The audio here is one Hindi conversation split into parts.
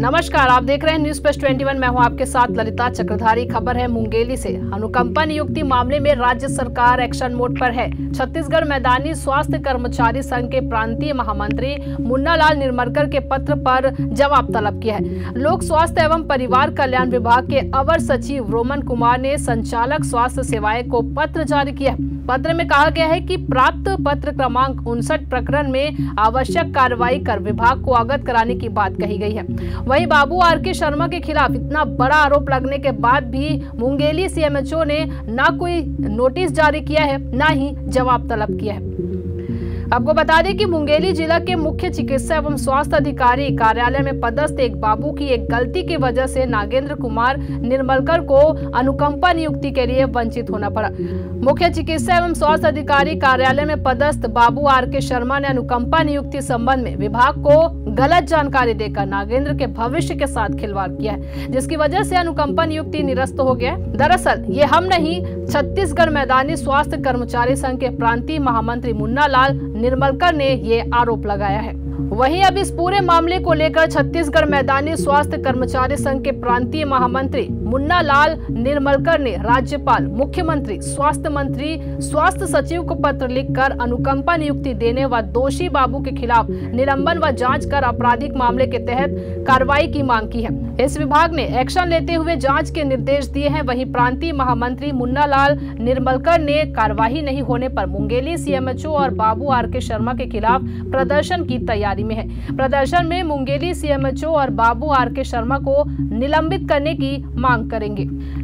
नमस्कार, आप देख रहे हैं न्यूज प्लस 21। मैं हूं आपके साथ ललिता चक्रधारी। खबर है मुंगेली से। अनुकंपा नियुक्ति मामले में राज्य सरकार एक्शन मोड पर है। छत्तीसगढ़ मैदानी स्वास्थ्य कर्मचारी संघ के प्रांतीय महामंत्री मुन्नालाल निर्मलकर के पत्र पर जवाब तलब किया है। लोक स्वास्थ्य एवं परिवार कल्याण विभाग के अवर सचिव रोमन कुमार ने संचालक स्वास्थ्य सेवाएं को पत्र जारी किया है। पत्र में कहा गया है कि प्राप्त पत्र क्रमांक 59 प्रकरण में आवश्यक कार्रवाई कर विभाग को अवगत कराने की बात कही गई है। वहीं बाबू आर.के. शर्मा के खिलाफ इतना बड़ा आरोप लगने के बाद भी मुंगेली सीएमएचओ ने ना कोई नोटिस जारी किया है, ना ही जवाब तलब किया है। आपको बता दें कि मुंगेली जिला के मुख्य चिकित्सा एवं स्वास्थ्य अधिकारी कार्यालय में पदस्थ एक बाबू की एक गलती की वजह से नागेंद्र कुमार निर्मलकर को अनुकंपा नियुक्ति के लिए वंचित होना पड़ा। मुख्य चिकित्सा एवं स्वास्थ्य अधिकारी कार्यालय में पदस्थ बाबू आर.के. शर्मा ने अनुकंपा नियुक्ति संबंध में विभाग को गलत जानकारी देकर नागेंद्र के भविष्य के साथ खिलवाड़ किया है, जिसकी वजह से अनुकंपा नियुक्ति निरस्त हो गया। दरअसल ये हम नहीं, छत्तीसगढ़ मैदानी स्वास्थ्य कर्मचारी संघ के प्रांतीय महामंत्री मुन्नालाल निर्मलकर ने ये आरोप लगाया है। वहीं अब इस पूरे मामले को लेकर छत्तीसगढ़ मैदानी स्वास्थ्य कर्मचारी संघ के प्रांतीय महामंत्री मुन्नालाल निर्मलकर ने राज्यपाल, मुख्यमंत्री, स्वास्थ्य मंत्री, स्वास्थ्य सचिव को पत्र लिखकर अनुकंपा नियुक्ति देने व दोषी बाबू के खिलाफ निलंबन व जांच कर आपराधिक मामले के तहत कार्रवाई की मांग की है। इस विभाग ने एक्शन लेते हुए जांच के निर्देश दिए हैं। वहीं प्रांतीय महामंत्री मुन्नालाल निर्मलकर ने कार्रवाई नहीं होने पर मुंगेली सीएमएचओ और बाबू आर.के. शर्मा के खिलाफ प्रदर्शन की तैयारी में है। प्रदर्शन में मुंगेली सीएमएचओ और बाबू आर.के. शर्मा को निलंबित करने की मांग करेंगे।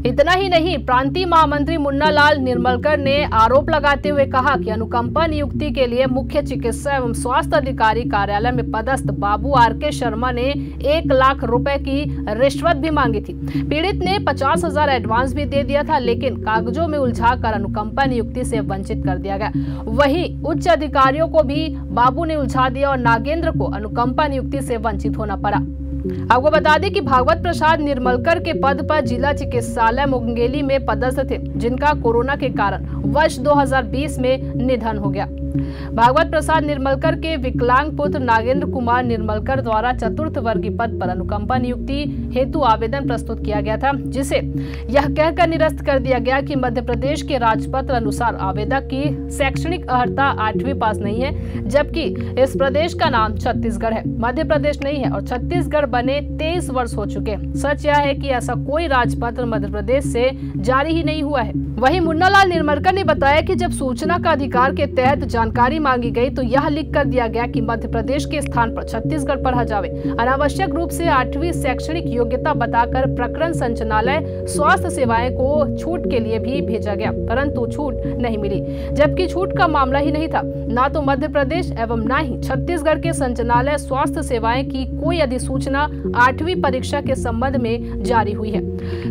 इतना ही नहीं, प्रांतीय महामंत्री मुन्नालाल निर्मलकर ने आरोप लगाते हुए कहा कि अनुकंपा नियुक्ति के लिए मुख्य चिकित्सा एवं स्वास्थ्य अधिकारी कार्यालय में पदस्थ बाबू आर.के. शर्मा ने 1 लाख रुपए की रिश्वत भी मांगी थी। पीड़ित ने 50,000 एडवांस भी दे दिया था, लेकिन कागजों में उलझाकर अनुकंपा नियुक्ति से वंचित कर दिया गया। वहीं उच्च अधिकारियों को भी बाबू ने उलझा दिया और नागेंद्र को अनुकंपा नियुक्ति से वंचित होना पड़ा। आपको बता दें कि भागवत प्रसाद निर्मलकर के पद पर जिला चिकित्सालय मुंगेली में पदस्थ थे, जिनका कोरोना के कारण वर्ष 2020 में निधन हो गया। भागवत प्रसाद निर्मलकर के विकलांग पुत्र नागेंद्र कुमार निर्मलकर द्वारा चतुर्थ वर्गीय पद पर अनुकंपा नियुक्ति हेतु आवेदन प्रस्तुत किया गया था, जिसे यह कहकर निरस्त कर दिया गया कि मध्य प्रदेश के राजपत्र अनुसार आवेदक की शैक्षणिक अर्हता 8वीं पास नहीं है, जबकि इस प्रदेश का नाम छत्तीसगढ़ है, मध्य प्रदेश नहीं है और छत्तीसगढ़ बने 23 वर्ष हो चुके। सच यह है कि ऐसा कोई राजपत्र मध्य प्रदेश से जारी ही नहीं हुआ है। वहीं मुन्नालाल निर्मलकर ने बताया कि जब सूचना का अधिकार के तहत जानकारी मांगी गई तो यह लिख कर दिया गया कि मध्य प्रदेश के स्थान पर छत्तीसगढ़ पढ़ा जावे। अनावश्यक रूप से 8वीं शैक्षणिक योग्यता बताकर प्रकरण संचालनालय स्वास्थ्य सेवाएं को छूट के लिए भी भेजा गया, परंतु छूट नहीं मिली, जबकि छूट का मामला ही नहीं था। न तो मध्य प्रदेश एवं न ही छत्तीसगढ़ के संचालनालय स्वास्थ्य सेवाएं की कोई अधिसूचना 8वीं परीक्षा के संबंध में जारी हुई है।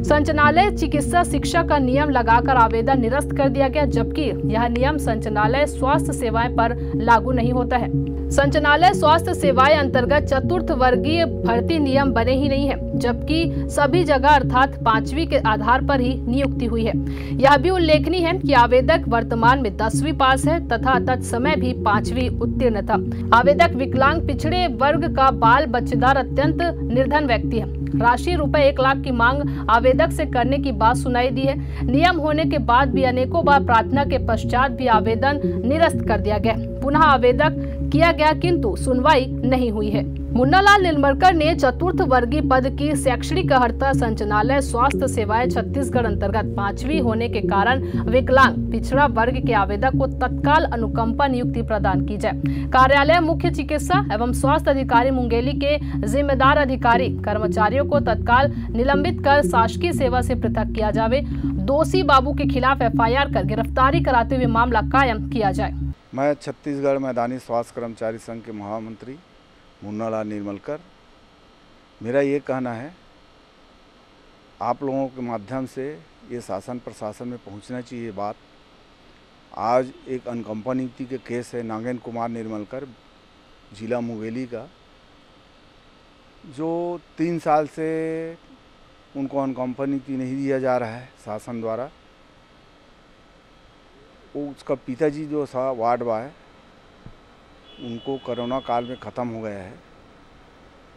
संचालनालय चिकित्सा शिक्षा का नियम लगाकर आवेदन निरस्त कर दिया गया, जबकि यह नियम संचालनालय स्वास्थ्य सेवाएं पर लागू नहीं होता है। संचालनालय स्वास्थ्य सेवाएं अंतर्गत चतुर्थ वर्गीय भर्ती नियम बने ही नहीं है, जबकि सभी जगह अर्थात 5वीं के आधार पर ही नियुक्ति हुई है। यह भी उल्लेखनीय है कि आवेदक वर्तमान में 10वीं पास है तथा तत्समय भी 5वीं उत्तीर्ण था। आवेदक विकलांग पिछड़े वर्ग का बाल बच्चेदार अत्यंत निर्धन व्यक्ति है। राशि रुपए 1 लाख की मांग आवेदक से करने की बात सुनाई दी है। नियम होने के बाद भी अनेकों बार प्रार्थना के पश्चात भी आवेदन निरस्त कर दिया गया, पुनः आवेदक किया गया, किंतु सुनवाई नहीं हुई है। मुन्नालाल निर्मलकर ने चतुर्थ वर्गीय पद की शैक्षणिक अर्हता संचालनालय स्वास्थ्य सेवाएं छत्तीसगढ़ अंतर्गत 5वीं होने के कारण विकलांग पिछड़ा वर्ग के आवेदक को तत्काल अनुकंपा नियुक्ति प्रदान की जाए। कार्यालय मुख्य चिकित्सा एवं स्वास्थ्य अधिकारी मुंगेली के जिम्मेदार अधिकारी कर्मचारियों को तत्काल निलंबित कर शासकीय सेवा से पृथक किया जावे। दोषी बाबू के खिलाफ FIR कर गिरफ्तारी कराते हुए मामला कायम किया जाए। मैं छत्तीसगढ़ मैदानी स्वास्थ्य कर्मचारी संघ के महामंत्री मुन्नालाल निर्मलकर, मेरा ये कहना है, आप लोगों के माध्यम से ये शासन प्रशासन में पहुंचना चाहिए बात। आज एक अनुकंपा नियुक्ति के केस है नागेंद्र कुमार निर्मलकर, जिला मुंगेली का, जो 3 साल से उनको अनुकंपा नियुक्ति नहीं दिया जा रहा है शासन द्वारा। उसका पिताजी जो था वार्ड बॉय, उनको कोरोना काल में ख़त्म हो गया है।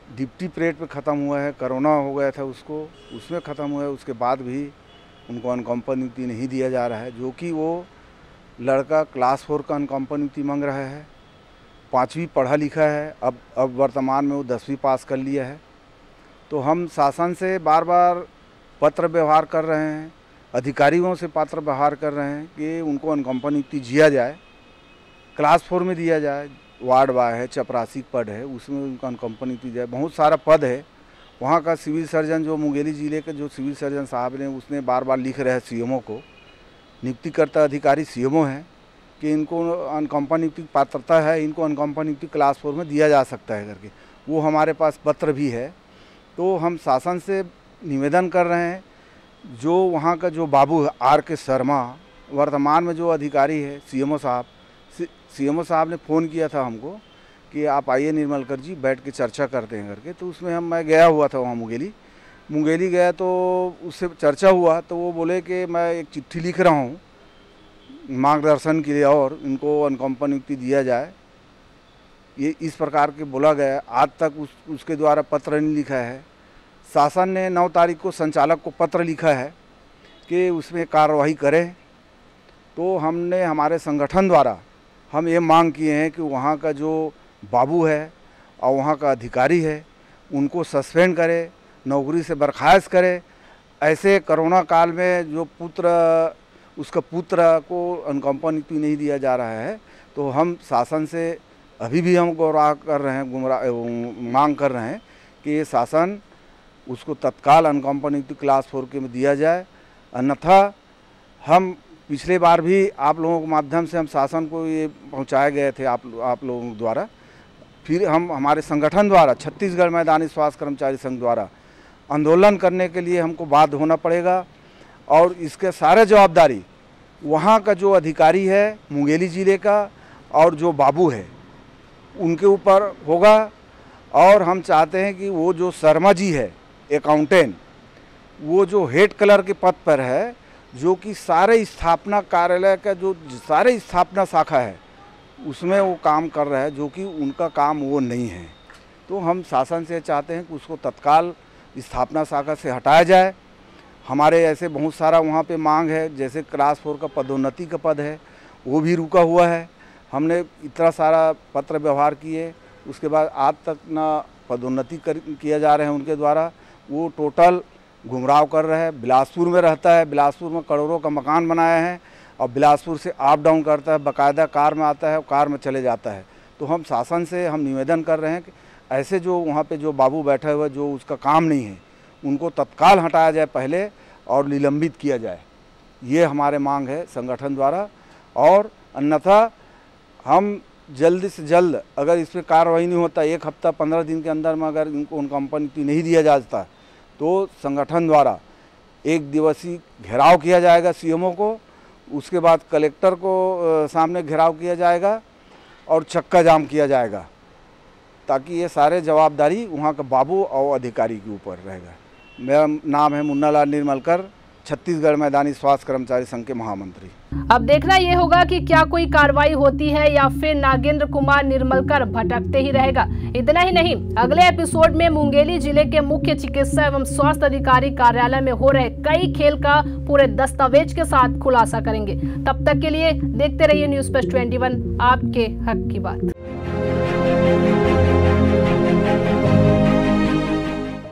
डिप्टी परेड पे ख़त्म हुआ है, कोरोना हो गया था उसको, उसमें ख़त्म हुआ है। उसके बाद भी उनको अनकॉम्पन नियुक्ति नहीं दिया जा रहा है, जो कि वो लड़का क्लास 4 का अनकॉम्पन नियुक्ति मांग रहा है। 5वीं पढ़ा लिखा है, अब वर्तमान में वो 10वीं पास कर लिया है। तो हम शासन से बार बार पत्र व्यवहार कर रहे हैं, अधिकारियों से पत्र व्यवहार कर रहे हैं कि उनको अनकॉम्पन नियुक्ति दिया जाए, क्लास 4 में दिया जाए। वार्ड वार है, चपरासी पद है, उसमें उनका अनकॉम्पन नियुक्ति दिया। बहुत सारा पद है। वहाँ का सिविल सर्जन जो मुंगेली ज़िले के जो सिविल सर्जन साहब ने, उसने बार बार लिख रहे हैं सीएमओ को, नियुक्तिकर्ता अधिकारी सीएमओ हैं, कि इनको अनकॉम्पन नियुक्ति पात्रता है, इनको अनकॉम्पन नियुक्ति क्लास 4 में दिया जा सकता है करके। वो हमारे पास पत्र भी है। तो हम शासन से निवेदन कर रहे हैं, जो वहाँ का जो बाबू RK शर्मा वर्तमान में जो अधिकारी है, सीएमओ साहब ने फ़ोन किया था हमको कि आप आइए निर्मलकर जी, बैठ के चर्चा करते हैं करके। तो उसमें मैं गया हुआ था वहाँ मुंगेली गया, तो उससे चर्चा हुआ। तो वो बोले कि मैं एक चिट्ठी लिख रहा हूँ मार्गदर्शन के लिए और इनको अनकॉम्पन नियुक्ति दिया जाए, ये इस प्रकार के बोला गया। आज तक उसके द्वारा पत्र नहीं लिखा है। शासन ने 9 तारीख को संचालक को पत्र लिखा है कि उसमें कार्रवाई करें। तो हमने हमारे संगठन द्वारा हम ये मांग किए हैं कि वहाँ का जो बाबू है और वहाँ का अधिकारी है, उनको सस्पेंड करे, नौकरी से बर्खास्त करे। ऐसे कोरोना काल में जो उसका पुत्र को अनकॉम्पन नियुक्ति नहीं दिया जा रहा है, तो हम शासन से अभी भी हम मांग कर रहे हैं कि ये शासन उसको तत्काल अनकॉम्पन नियुक्ति क्लास 4 के में दिया जाए। अन्यथा हम पिछले बार भी आप लोगों के माध्यम से हम शासन को ये पहुंचाए गए थे आप लोगों द्वारा। फिर हम हमारे संगठन द्वारा, छत्तीसगढ़ मैदानी स्वास्थ्य कर्मचारी संघ द्वारा आंदोलन करने के लिए हमको बाध्य होना पड़ेगा। और इसके सारे जवाबदारी वहाँ का जो अधिकारी है मुंगेली ज़िले का और जो बाबू है उनके ऊपर होगा। और हम चाहते हैं कि वो जो शर्मा जी है अकाउंटेंट, वो जो हेड क्लर्क के पद पर है, जो कि सारे स्थापना कार्यालय का जो सारे स्थापना शाखा है उसमें वो काम कर रहा है, जो कि उनका काम वो नहीं है। तो हम शासन से चाहते हैं कि उसको तत्काल स्थापना शाखा से हटाया जाए। हमारे ऐसे बहुत सारा वहाँ पे मांग है, जैसे क्लास 4 का पदोन्नति का पद है, वो भी रुका हुआ है। हमने इतना सारा पत्र व्यवहार किए, उसके बाद आज तक ना पदोन्नति किया जा रहे हैं उनके द्वारा। वो टोटल घुमराव कर रहे हैं। बिलासपुर में रहता है, बिलासपुर में करोड़ों का मकान बनाया है और बिलासपुर से अप डाउन करता है, बाकायदा कार में आता है और कार में चले जाता है। तो हम शासन से हम निवेदन कर रहे हैं कि ऐसे जो वहाँ पे जो बाबू बैठे हुए जो उसका काम नहीं है, उनको तत्काल हटाया जाए पहले और निलंबित किया जाए। ये हमारे मांग है संगठन द्वारा। और अन्यथा हम जल्द से जल्द, अगर इस पर कार्रवाई नहीं होता, 1 हफ्ता 15 दिन के अंदर में अगर इनको अनकॉम्पन नहीं दिया जाता, तो संगठन द्वारा 1 दिवसीय घेराव किया जाएगा सीएमओ को। उसके बाद कलेक्टर को सामने घेराव किया जाएगा और चक्का जाम किया जाएगा, ताकि ये सारे जवाबदारी वहाँ का बाबू और अधिकारी के ऊपर रहेगा। मेरा नाम है मुन्नालाल निर्मलकर, छत्तीसगढ़ मैदानी स्वास्थ्य कर्मचारी संघ के महामंत्री। अब देखना ये होगा कि क्या कोई कार्रवाई होती है या फिर नागेंद्र कुमार निर्मलकर भटकते ही रहेगा। इतना ही नहीं, अगले एपिसोड में मुंगेली जिले के मुख्य चिकित्सा एवं स्वास्थ्य अधिकारी कार्यालय में हो रहे कई खेल का पूरे दस्तावेज के साथ खुलासा करेंगे। तब तक के लिए देखते रहिए न्यूज़ प्लस 21, आपके हक की बात।